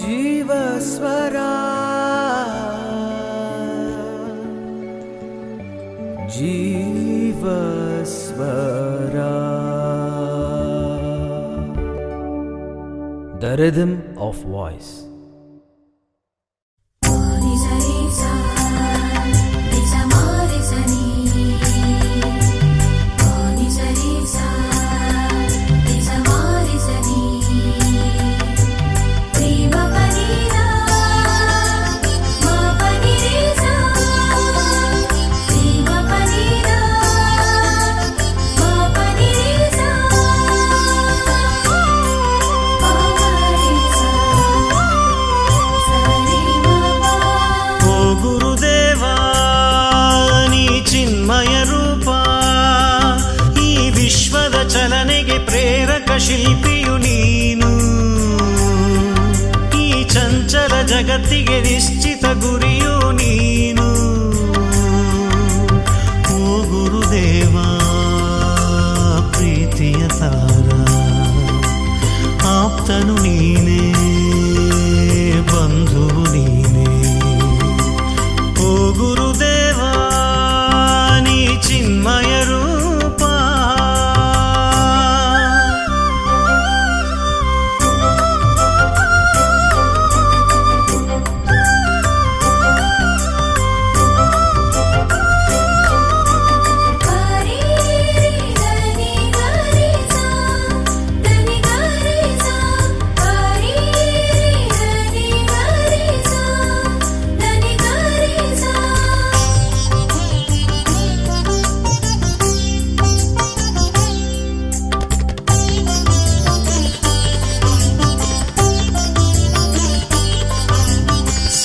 ಜೀವಸ್ವರ ಜೀವಸ್ವರ The rhythm of voice. ಚಲನೆಗೆ ಪ್ರೇರಕ ಶಿಲ್ಪಿಯು ನೀನು, ಈ ಚಂಚಲ ಜಗತ್ತಿಗೆ ನಿಶ್ಚಿತ ಗುರಿಯು ನೀನು. ಓ ಗುರುದೇವ ಪ್ರೀತಿಯ ತಾರ, ಆಪ್ತನು ನೀನೇ, ಬಂಧುವು ನೀನೇ. ಓ ಗುರುದೇವ ನೀ ಚಿನ್ಮಯ ರೂಪ,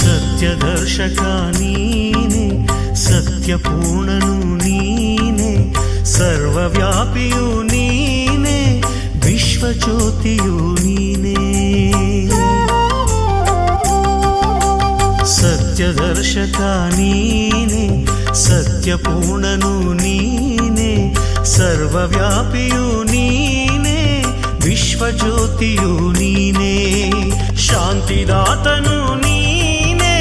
ಸತ್ಯದರ್ಶಕ ನೀನೆ, ಸತ್ಯಪೂರ್ಣನು ನೀನೆ, ಸರ್ವವ್ಯಾಪಿಯು ನೀನೆ, ವಿಶ್ವಜ್ಯೋತಿಯು ನೀನೆ. ಸತ್ಯದರ್ಶಕ ನೀನೆ, ಸತ್ಯಪೂರ್ಣನು ನೀನೆ, ಸರ್ವವ್ಯಾಪಿಯು ನೀನೆ, ವಿಶ್ವಜ್ಯೋತಿಯು ನೀನೆ. ಶಾಂತಿದಾತನು ನೀನೆ,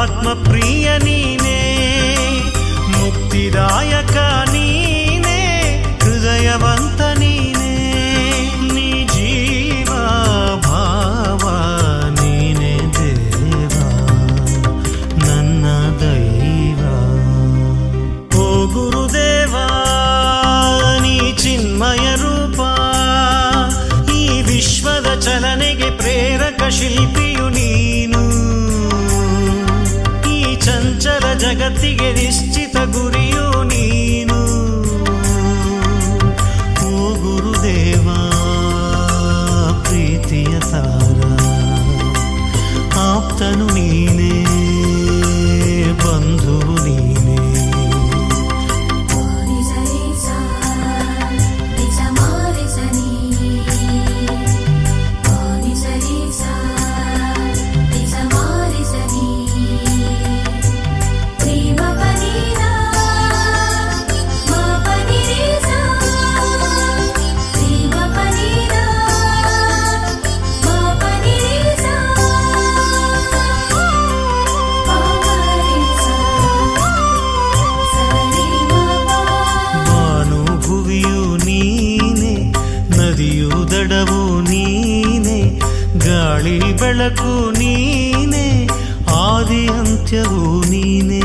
ಆತ್ಮಪ್ರಿಯ ನೀನೆ, ಮುಕ್ತಿದಾಯಕ ನೀನೆ, ಹೃದಯವಂತ ನೀನೆ. ನೀ ಜೀವ ಭಾವ ನೀನೆ ದೇವ, ನನ್ನ ದೈವ. ಓ ಗುರುದೇವ ನೀ ಚಿನ್ಮಯ ರೂಪ, ಈ ವಿಶ್ವದ ಚಲನೆಗೆ ಪ್ರೇರಕ ಶಿಲ್ಪಿಯು ನೀನು, ಚಂಚಲ ಜಗತ್ತಿಗೆ ನಿಶ್ಚಿತ ಗುರಿಯು ನೀನು. ಓ ಗುರುದೇವ ಪ್ರೀತಿಯ ತಾರ, ಆಪ್ತನು ನೀನೇ, ಬಂಧುವು ನೀನೇ. ನದಿಯು ದಡವು ನೀನೆ, ಗಾಳಿ ಬೆಳಕು ನೀನೆ, ಆದಿ ಅಂತ್ಯವೂ ನೀನೆ.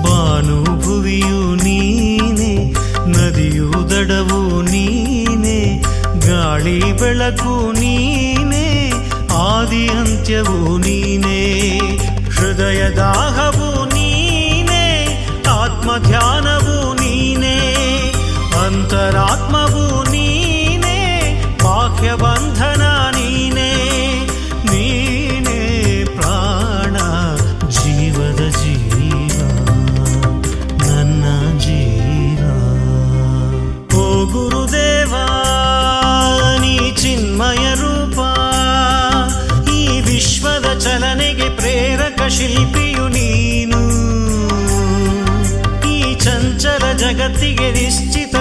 ಭಾನುಭುವಿಯು ನೀನೆ, ನದಿಯು ದಡವು ನೀನೆ, ಗಾಳಿ ಬೆಳಕು ನೀನೆ, ಆದಿ ಅಂತ್ಯವೂ ನೀನೆ. ಹೃದಯ ದಾಹವು ನೀನೆ, ಆತ್ಮ ಧ್ಯಾನವು ನೀನೆ, ಅಂತರಾತ್ಮವು ನೀನೆ, ಬಾಹ್ಯ ಬಂಧನ ನೀನೆ. ನೀನೆ ಪ್ರಾಣ ಜೀವದ ಜೀವ, ನನ್ನ ಜೀವ. ಓ ಗುರುದೇವ ನೀ ಚಿನ್ಮಯ ರೂಪ, ಈ ವಿಶ್ವದ ಚಲನೆಗೆ ಪ್ರೇರಕ ಶಿಲ್ಪಿಯು ನೀನು, ಈ ಚಂಚಲ ಜಗತ್ತಿಗೆ ನಿಶ್ಚಿತ